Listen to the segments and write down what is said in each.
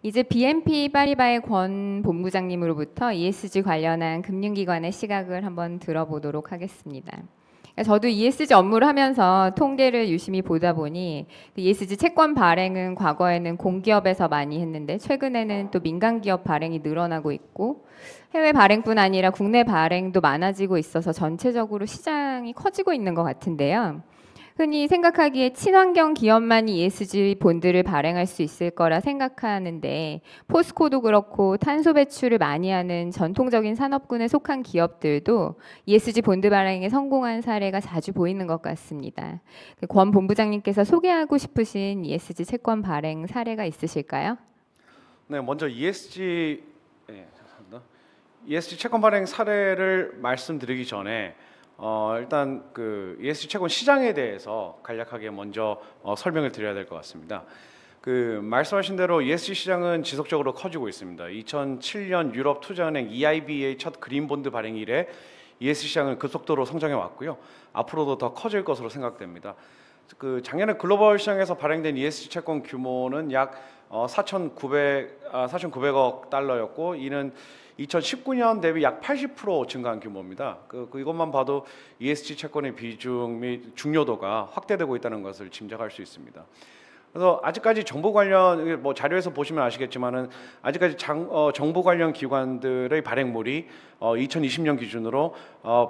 이제 BNP 파리바의 권 본부장님으로부터 ESG 관련한 금융기관의 시각을 한번 들어보도록 하겠습니다. 저도 ESG 업무를 하면서 통계를 유심히 보다 보니 ESG 채권 발행은 과거에는 공기업에서 많이 했는데 최근에는 또 민간기업 발행이 늘어나고 있고 해외 발행뿐 아니라 국내 발행도 많아지고 있어서 전체적으로 시장이 커지고 있는 것 같은데요. 흔히 생각하기에 친환경 기업만이 ESG 본드를 발행할 수 있을 거라 생각하는데 포스코도 그렇고 탄소 배출을 많이 하는 전통적인 산업군에 속한 기업들도 ESG 본드 발행에 성공한 사례가 자주 보이는 것 같습니다. 권 본부장님께서 소개하고 싶으신 ESG 채권 발행 사례가 있으실까요? 네, 먼저 ESG 채권 발행 사례를 말씀드리기 전에 일단 그 ESG 채권 시장에 대해서 간략하게 먼저 설명을 드려야 될 것 같습니다. 그 말씀하신 대로 ESG 시장은 지속적으로 커지고 있습니다. 2007년 유럽 투자은행 EIB의 첫 그린 본드 발행 이래 ESG 시장은 급속도로 성장해 왔고요. 앞으로도 더 커질 것으로 생각됩니다. 그 작년에 글로벌 시장에서 발행된 ESG 채권 규모는 약 4,900억 달러였고 이는 2019년 대비 약 80% 증가한 규모입니다. 이것만 봐도 ESG 채권의 비중 및 중요도가 확대되고 있다는 것을 짐작할 수 있습니다. 그래서 아직까지 정부 관련 자료에서 보시면 아시겠지만은 아직까지 정부 관련 기관들의 발행물이 2020년 기준으로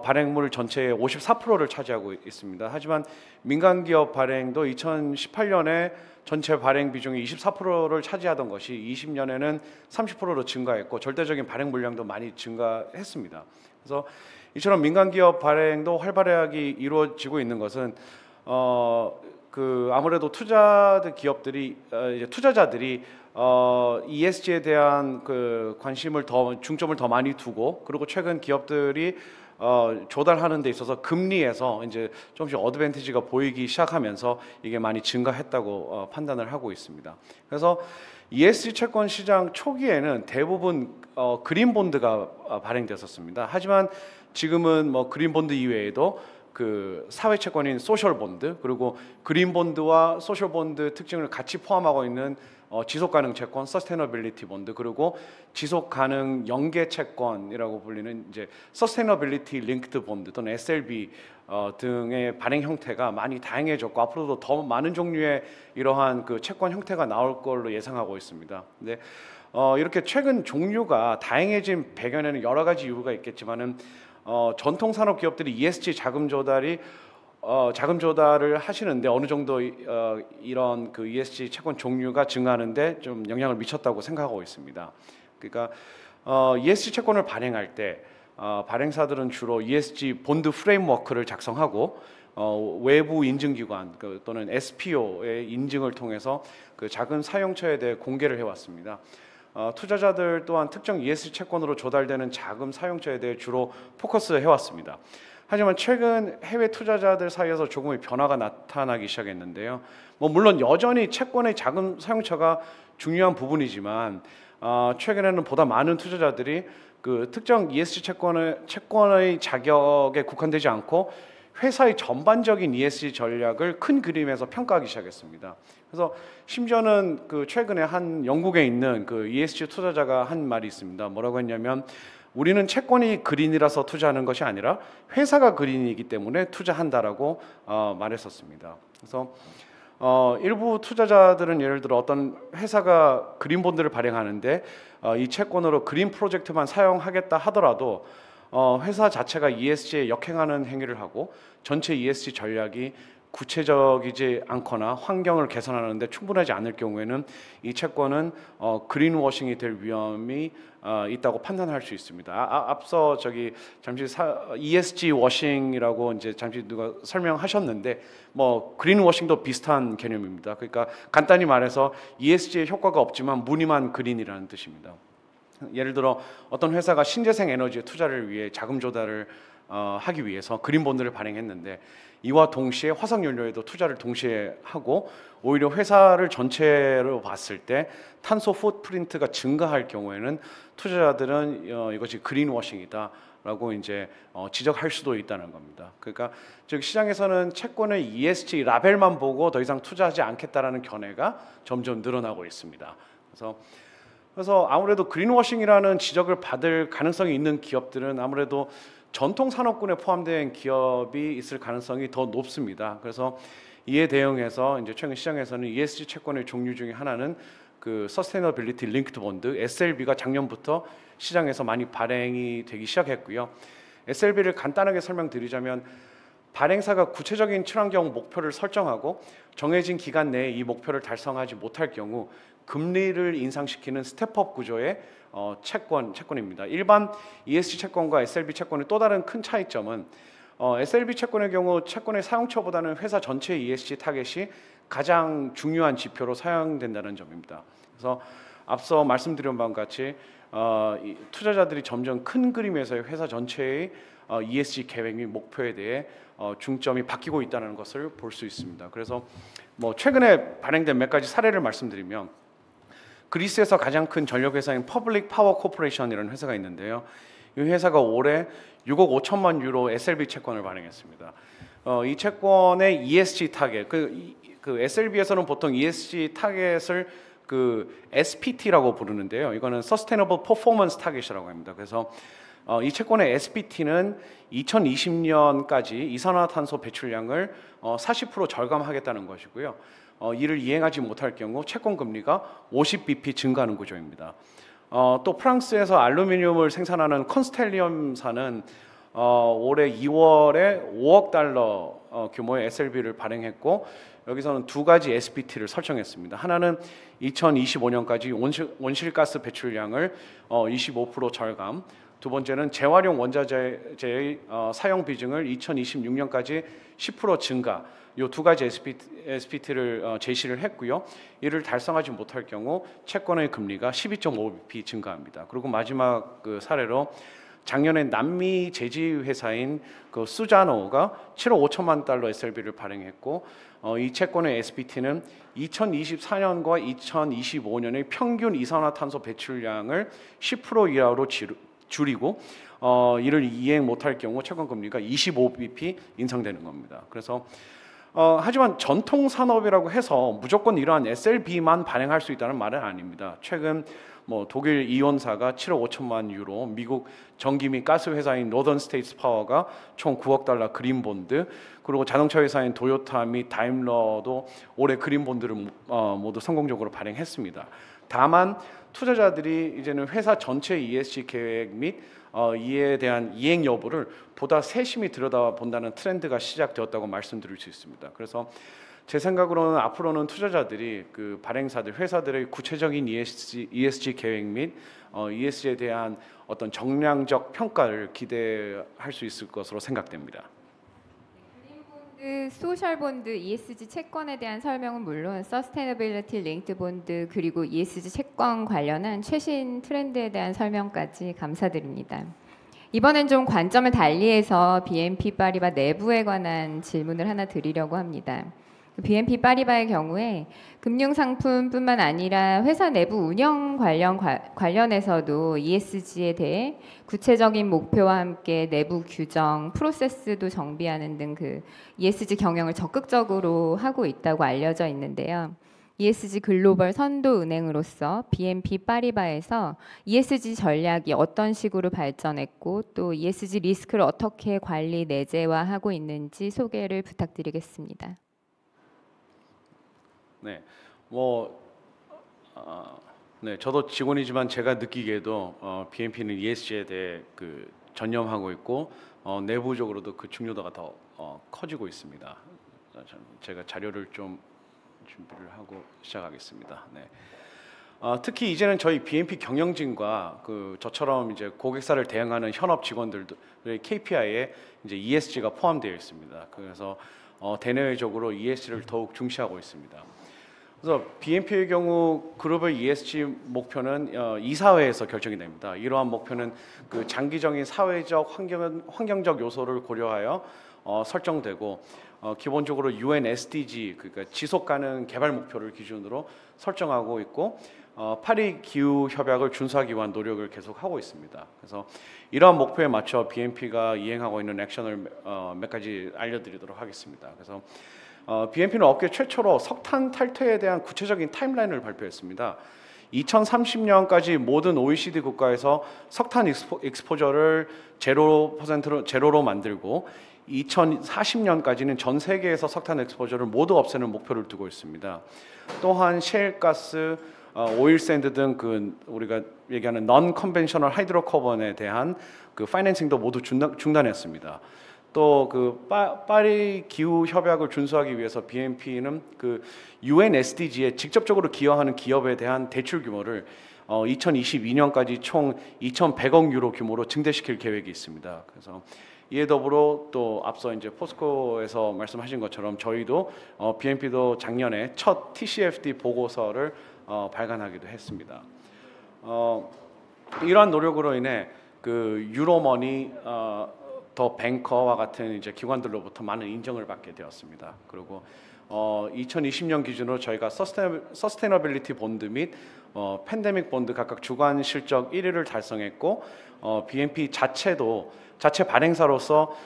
발행물 전체의 54%를 차지하고 있습니다. 하지만 민간 기업 발행도 2018년에 전체 발행 비중이 24%를 차지하던 것이 20년에는 30%로 증가했고 절대적인 발행 물량도 많이 증가했습니다. 그래서 이처럼 민간 기업 발행도 활발하게 이루어지고 있는 것은 아무래도 투자자들이 ESG에 대한 관심을 중점을 더 많이 두고 그리고 최근 기업들이 조달하는 데 있어서 금리에서 이제 조금씩 어드밴티지가 보이기 시작하면서 이게 많이 증가했다고 판단을 하고 있습니다. 그래서 ESG 채권 시장 초기에는 대부분 그린 본드가 발행됐었습니다. 하지만 지금은 그린 본드 이외에도 사회 채권인 소셜 본드 그리고 그린 본드와 소셜 본드 특징을 같이 포함하고 있는 지속 가능 채권 서스테너빌리티 본드 그리고 지속 가능 연계 채권이라고 불리는 이제 서스테너빌리티 링크드 본드 또는 SLB 등의 발행 형태가 많이 다양해졌고 앞으로도 더 많은 종류의 이러한 채권 형태가 나올 걸로 예상하고 있습니다. 근데 이렇게 최근 종류가 다양해진 배경에는 여러 가지 이유가 있겠지만은 전통 산업 기업들이 ESG 자금 조달을 하시는데 어느 정도 이런 ESG 채권 종류가 증가하는데 좀 영향을 미쳤다고 생각하고 있습니다. 그러니까 ESG 채권을 발행할 때 발행사들은 주로 ESG 본드 프레임워크를 작성하고 외부 인증기관 또는 SPO의 인증을 통해서 자금 사용처에 대해 공개를 해왔습니다. 투자자들 또한 특정 ESG 채권으로 조달되는 자금 사용처에 대해 주로 포커스 해왔습니다. 하지만 최근 해외 투자자들 사이에서 조금의 변화가 나타나기 시작했는데요. 물론 여전히 채권의 자금 사용처가 중요한 부분이지만 최근에는 보다 많은 투자자들이 특정 ESG 채권의 자격에 국한되지 않고 회사의 전반적인 ESG 전략을 큰 그림에서 평가하기 시작했습니다. 그래서 심지어는 최근에 한 영국에 있는 ESG 투자자가 한 말이 있습니다. 뭐라고 했냐면 우리는 채권이 그린이라서 투자하는 것이 아니라 회사가 그린이기 때문에 투자한다라고 말했었습니다. 그래서 일부 투자자들은 예를 들어 어떤 회사가 그린 본드를 발행하는데 이 채권으로 그린 프로젝트만 사용하겠다 하더라도 회사 자체가 ESG에 역행하는 행위를 하고 전체 ESG 전략이 구체적이지 않거나 환경을 개선하는 데 충분하지 않을 경우에는 이 채권은 그린워싱이 될 위험이 있다고 판단할 수 있습니다. 앞서 잠시 ESG 워싱이라고 이제 잠시 누가 설명하셨는데 그린워싱도 비슷한 개념입니다. 그러니까 간단히 말해서 ESG에 효과가 없지만 무늬만 그린이라는 뜻입니다. 예를 들어 어떤 회사가 신재생 에너지의 투자를 위해 자금 조달을 하기 위해서 그린 본드를 발행했는데 이와 동시에 화석연료에도 투자를 동시에 하고 오히려 회사를 전체로 봤을 때 탄소 풋프린트가 증가할 경우에는 투자자들은 이것이 그린워싱이다라고 이제 지적할 수도 있다는 겁니다. 그러니까 즉 시장에서는 채권의 ESG 라벨만 보고 더 이상 투자하지 않겠다라는 견해가 점점 늘어나고 있습니다. 그래서 그래서 아무래도 그린워싱이라는 지적을 받을 가능성이 있는 기업들은 아무래도 전통 산업군에 포함된 기업이 있을 가능성이 더 높습니다. 그래서 이에 대응해서 이제 최근 시장에서는 ESG 채권의 종류 중에 하나는 그 서스테이너빌리티 링크드 본드 SLB가 작년부터 시장에서 많이 발행이 되기 시작했고요. SLB를 간단하게 설명드리자면 발행사가 구체적인 친환경 목표를 설정하고 정해진 기간 내에 이 목표를 달성하지 못할 경우 금리를 인상시키는 스텝업 구조의 채권입니다. 일반 ESG 채권과 SLB 채권의 또 다른 큰 차이점은 SLB 채권의 경우 채권의 사용처보다는 회사 전체의 ESG 타겟이 가장 중요한 지표로 사용된다는 점입니다. 그래서 앞서 말씀드린 바와 같이 투자자들이 점점 큰 그림에서의 회사 전체의 ESG 계획 및 목표에 대해 중점이 바뀌고 있다는 것을 볼 수 있습니다. 그래서 뭐 최근에 발행된 몇 가지 사례를 말씀드리면 그리스에서 가장 큰 전력 회사인 퍼블릭 파워 코퍼레이션이라는 회사가 있는데요. 이 회사가 올해 6억 5천만 유로 SLB 채권을 발행했습니다. 이 채권의 ESG 타겟, 그 SLB에서는 보통 ESG 타겟을 그 SPT라고 부르는데요. 이거는 Sustainable Performance Target이라고 합니다. 그래서 이 채권의 SPT는 2020년까지 이산화탄소 배출량을 40% 절감하겠다는 것이고요. 이를 이행하지 못할 경우 채권 금리가 50bp 증가하는 구조입니다. 또 프랑스에서 알루미늄을 생산하는 컨스텔리움사는 올해 2월에 5억 달러 규모의 SLB를 발행했고 여기서는 두 가지 SPT를 설정했습니다. 하나는 2025년까지 온실가스 배출량을 25% 절감, 두 번째는 재활용 원자재의 사용 비중을 2026년까지 10% 증가. 이 두 가지 SPT를 제시를 했고요. 이를 달성하지 못할 경우 채권의 금리가 12.5bp 증가합니다. 그리고 마지막 그 사례로 작년에 남미 제지 회사인 그 수자노가 7억 5천만 달러 SLB를 발행했고 이 채권의 SPT는 2024년과 2025년의 평균 이산화탄소 배출량을 10% 이하로 줄이고 이를 이행 못할 경우 채권 금리가 25bp 인상되는 겁니다. 그래서 하지만 전통 산업이라고 해서 무조건 이러한 SLB만 발행할 수 있다는 말은 아닙니다. 최근 뭐 독일 이온사가 7억 5천만 유로, 미국 전기 및 가스 회사인 노던 스테이트 파워가 총 9억 달러 그린 본드, 그리고 자동차 회사인 도요타 및 다임러도 올해 그린 본드를 모두 성공적으로 발행했습니다. 다만 투자자들이 이제는 회사 전체 ESG 계획 및 이에 대한 이행 여부를 보다 세심히 들여다본다는 트렌드가 시작되었다고 말씀드릴 수 있습니다. 그래서 제 생각으로는 앞으로는 투자자들이 그 발행사들, 회사들의 구체적인 ESG 계획 및 ESG에 대한 어떤 정량적 평가를 기대할 수 있을 것으로 생각됩니다. 그린본드, 소셜본드, ESG 채권에 대한 설명은 물론 서스테이너빌리티 링크드 본드 그리고 ESG 채권 관련한 최신 트렌드에 대한 설명까지 감사드립니다. 이번엔 좀 관점을 달리해서 BNP 파리바 내부에 관한 질문을 하나 드리려고 합니다. BNP 파리바의 경우에 금융상품뿐만 아니라 회사 내부 운영 관련해서도 ESG에 대해 구체적인 목표와 함께 내부 규정, 프로세스도 정비하는 등 그 ESG 경영을 적극적으로 하고 있다고 알려져 있는데요. ESG 글로벌 선도 은행으로서 BNP 파리바에서 ESG 전략이 어떤 식으로 발전했고 또 ESG 리스크를 어떻게 관리 내재화하고 있는지 소개를 부탁드리겠습니다. 네, 네, 저도 직원이지만 제가 느끼기에도 BNP는 ESG에 대해 그 전념하고 있고 내부적으로도 그 중요도가 더 커지고 있습니다. 제가 자료를 좀 준비를 하고 시작하겠습니다. 네. 특히 이제는 저희 BNP 경영진과 그 저처럼 이제 고객사를 대응하는 현업 직원들의 KPI에 이제 ESG가 포함되어 있습니다. 그래서 대내외적으로 ESG를 더욱 중시하고 있습니다. 그래서 BNP의 경우 글로벌 ESG 목표는 이사회에서 결정이 됩니다. 이러한 목표는 그 장기적인 사회적 환경적 요소를 고려하여 설정되고 기본적으로 UN SDG 그러니까 지속 가능 개발 목표를 기준으로 설정하고 있고 파리 기후 협약을 준수하기 위한 노력을 계속하고 있습니다. 그래서 이러한 목표에 맞춰 BNP가 이행하고 있는 액션을 몇 가지 알려드리도록 하겠습니다. 그래서 BNP는 업계 최초로 석탄 탈퇴에 대한 구체적인 타임라인을 발표했습니다. 2030년까지 모든 OECD 국가에서 석탄 익스포저를 제로로 만들고 2040년까지는 전 세계에서 석탄 익스포저를 모두 없애는 목표를 두고 있습니다. 또한 셰일가스, 오일 샌드 등 그 우리가 얘기하는 non conventional 하이드로카본에 대한 그 파이낸싱도 모두 중단했습니다. 또 그 파리 기후 협약을 준수하기 위해서 BNP는 그 UN SDG에 직접적으로 기여하는 기업에 대한 대출 규모를 2022년까지 총 2,100억 유로 규모로 증대시킬 계획이 있습니다. 그래서 이에 더불어 또 앞서 이제 포스코에서 말씀하신 것처럼 저희도 BNP도 작년에 첫 TCFD 보고서를 발간하기도 했습니다. 이러한 노력으로 인해 그 유로머니 더 뱅커와 같은 이제 기관들로부터 많은 인정을 받게 되었습니다. 그리고 2020년 기준으로 저희가 서스테너빌리티 본드 및 팬데믹 본드 각각 주간 실적 1위를 달성했고 BNP 자체 발행사로서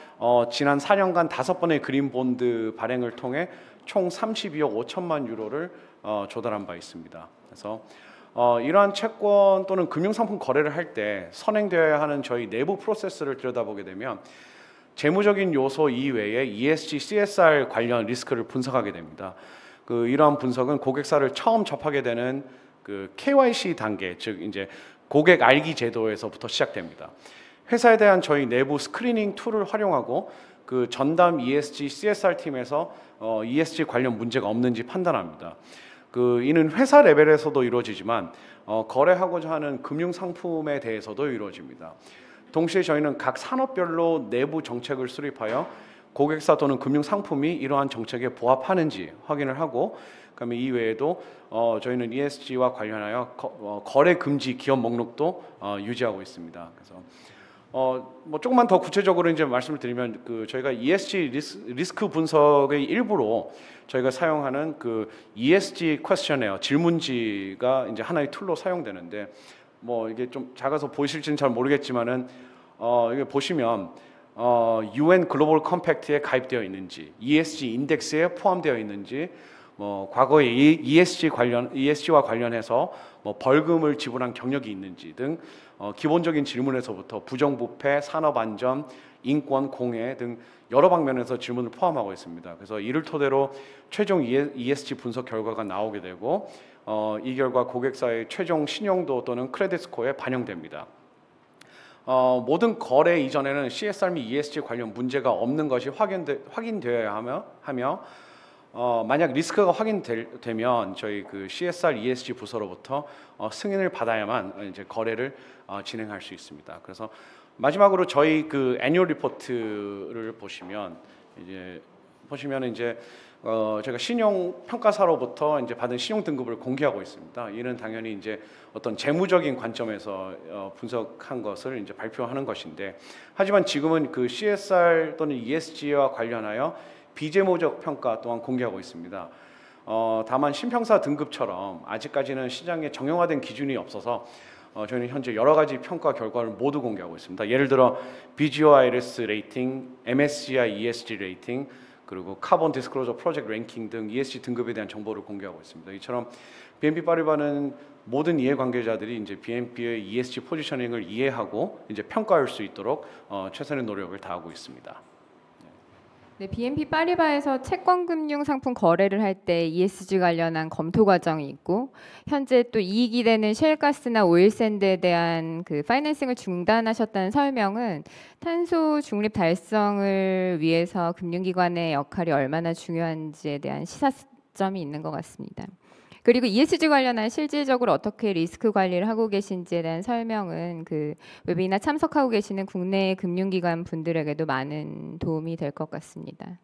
지난 4년간 5번의 그린 본드 발행을 통해 총 32억 5천만 유로를 조달한 바 있습니다. 그래서 이러한 채권 또는 금융상품 거래를 할 때 선행되어야 하는 저희 내부 프로세스를 들여다보게 되면 재무적인 요소 이외에 ESG, CSR 관련 리스크를 분석하게 됩니다. 이러한 분석은 고객사를 처음 접하게 되는 그 KYC 단계, 즉 이제 고객 알기 제도에서부터 시작됩니다. 회사에 대한 저희 내부 스크리닝 툴을 활용하고 그 전담 ESG, CSR 팀에서 ESG 관련 문제가 없는지 판단합니다. 이는 회사 레벨에서도 이루어지지만 거래하고자 하는 금융 상품에 대해서도 이루어집니다. 동시에 저희는 각 산업별로 내부 정책을 수립하여 고객사 또는 금융 상품이 이러한 정책에 부합하는지 확인을 하고, 그다음에 이외에도 저희는 ESG와 관련하여 거래 금지 기업 목록도 유지하고 있습니다. 그래서 뭐 조금만 더 구체적으로 이제 말씀을 드리면 저희가 ESG 리스크 분석의 일부로 저희가 사용하는 그 ESG 퀘스천에어 질문지가 이제 하나의 툴로 사용되는데, 뭐 이게 좀 작아서 보이실지는 잘 모르겠지만은 이게 보시면 UN 글로벌 컴팩트에 가입되어 있는지, ESG 인덱스에 포함되어 있는지, 뭐 과거에 ESG와 관련해서 뭐 벌금을 지불한 경력이 있는지 등 기본적인 질문에서부터 부정부패, 산업안전, 인권, 공해 등 여러 방면에서 질문을 포함하고 있습니다. 그래서 이를 토대로 최종 ESG 분석 결과가 나오게 되고 이 결과 고객사의 최종 신용도 또는 크레딧 스코어에 반영됩니다. 모든 거래 이전에는 CSR 및 ESG 관련 문제가 없는 것이 확인되어야 하며 만약 리스크가 확인되면 저희 그 CSR ESG 부서로부터 승인을 받아야만 이제 거래를 진행할 수 있습니다. 그래서 마지막으로 저희 그 애뉴얼 리포트를 보시면 이제 제가 신용 평가사로부터 이제 받은 신용 등급을 공개하고 있습니다. 이는 당연히 이제 어떤 재무적인 관점에서 분석한 것을 이제 발표하는 것인데, 하지만 지금은 그 CSR 또는 ESG와 관련하여 비재무적 평가 또한 공개하고 있습니다. 다만 신평사 등급처럼 아직까지는 시장에 정형화된 기준이 없어서 저희는 현재 여러 가지 평가 결과를 모두 공개하고 있습니다. 예를 들어 BGIRS 레이팅, MSCI ESG 레이팅, 그리고 카본 디스클로저 프로젝트 랭킹 등 ESG 등급에 대한 정보를 공개하고 있습니다. 이처럼 BNP 파리바는 모든 이해관계자들이 이제 BNP의 ESG 포지셔닝을 이해하고 이제 평가할 수 있도록 최선의 노력을 다하고 있습니다. 네, BNP 파리바에서 채권 금융 상품 거래를 할 때 ESG 관련한 검토 과정이 있고, 현재 또 이익이 되는 셰일가스나 오일샌드에 대한 그 파이낸싱을 중단하셨다는 설명은 탄소 중립 달성을 위해서 금융기관의 역할이 얼마나 중요한지에 대한 시사점이 있는 것 같습니다. 그리고 ESG 관련한 실질적으로 어떻게 리스크 관리를 하고 계신지에 대한 설명은 그 웨비나 참석하고 계시는 국내 금융기관 분들에게도 많은 도움이 될 것 같습니다.